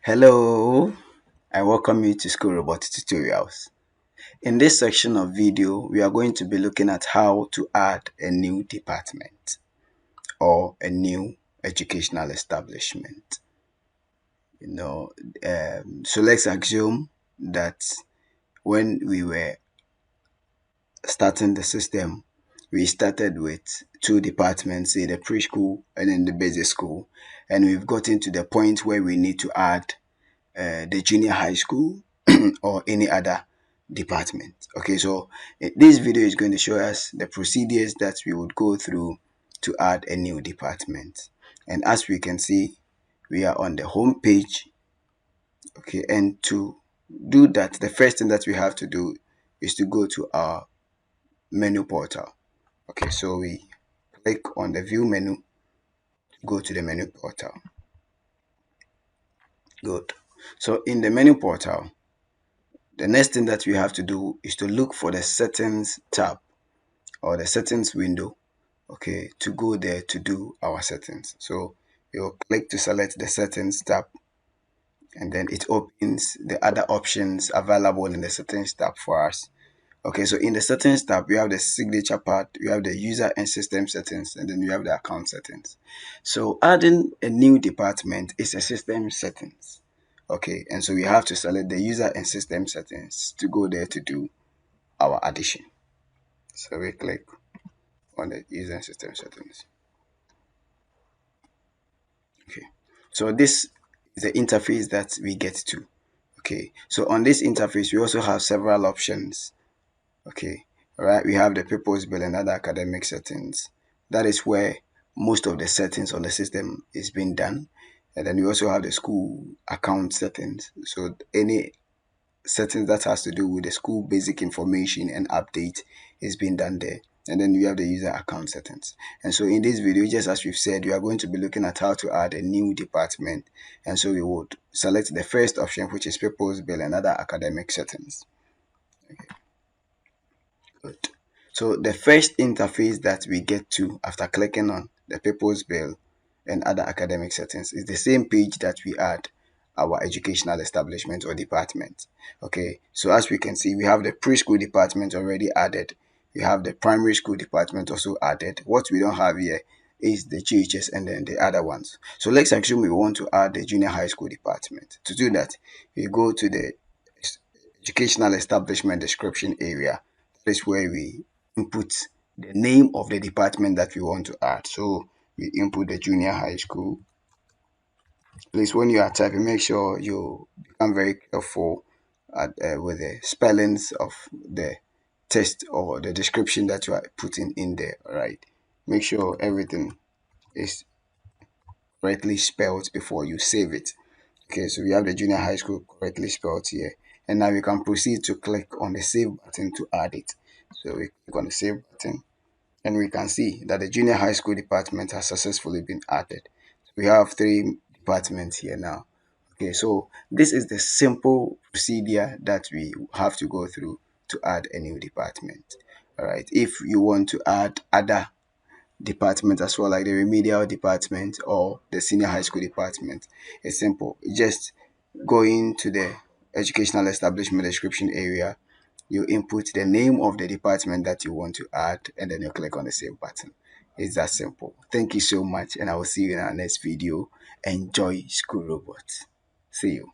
Hello, I welcome you to School Robot Tutorials. In this section of video, we are going to be looking at how to add a new department or a new educational establishment. So let's assume that when we were starting the system, we started with two departments, say the preschool and then the basic school, and we've gotten to the point where we need to add the junior high school or any other department. Okay, so this video is going to show us the procedures that we would go through to add a new department. And as we can see, we are on the home page. Okay, and to do that, the first thing that we have to do is to go to our menu portal. Okay, so we click on the view menu, go to the menu portal. Good. So in the menu portal, the next thing that we have to do is to look for the settings tab or the settings window, okay, to go there to do our settings. So you'll click to select the settings tab, and then it opens the other options available in the settings tab for us. Okay, so in the settings tab, we have the signature part, we have the user and system settings, and then we have the account settings. So adding a new department is a system settings. Okay, and so we have to select the user and system settings to go there to do our addition. So we click on the user and system settings. Okay, so this is the interface that we get to. Okay, so on this interface, we also have several options. Okay, all right, we have the purpose bill and other academic settings. That is where most of the settings on the system is being done. And then we also have the school account settings. So any settings that has to do with the school basic information and update is being done there. And then we have the user account settings. And so in this video, just as we've said, we are going to be looking at how to add a new department. And so we would select the first option, which is purpose bill and other academic settings. Okay. Good. So the first interface that we get to after clicking on the purpose bill and other academic settings is the same page that we add our educational establishment or department. Okay, so as we can see, we have the preschool department already added. We have the primary school department also added. What we don't have here is the GHS and then the other ones. So let's assume we want to add the junior high school department. To do that, we go to the educational establishment description area. That is where we input the name of the department that we want to add. So we input the junior high school. Please, when you are typing, make sure you become very careful with the spellings of the text or the description that you are putting in there. All right, make sure everything is correctly spelled before you save it. Okay, so we have the junior high school correctly spelled here. And now we can proceed to click on the save button to add it. So we click on the save button and we can see that the junior high school department has successfully been added. We have three departments here now. Okay, so this is the simple procedure that we have to go through to add a new department. All right, if you want to add other department as well, like the remedial department or the senior high school department, it's simple. Just go into the educational establishment description area, you input the name of the department that you want to add, and then you click on the save button. It's that simple. Thank you so much, and I will see you in our next video. Enjoy School Robots. See you.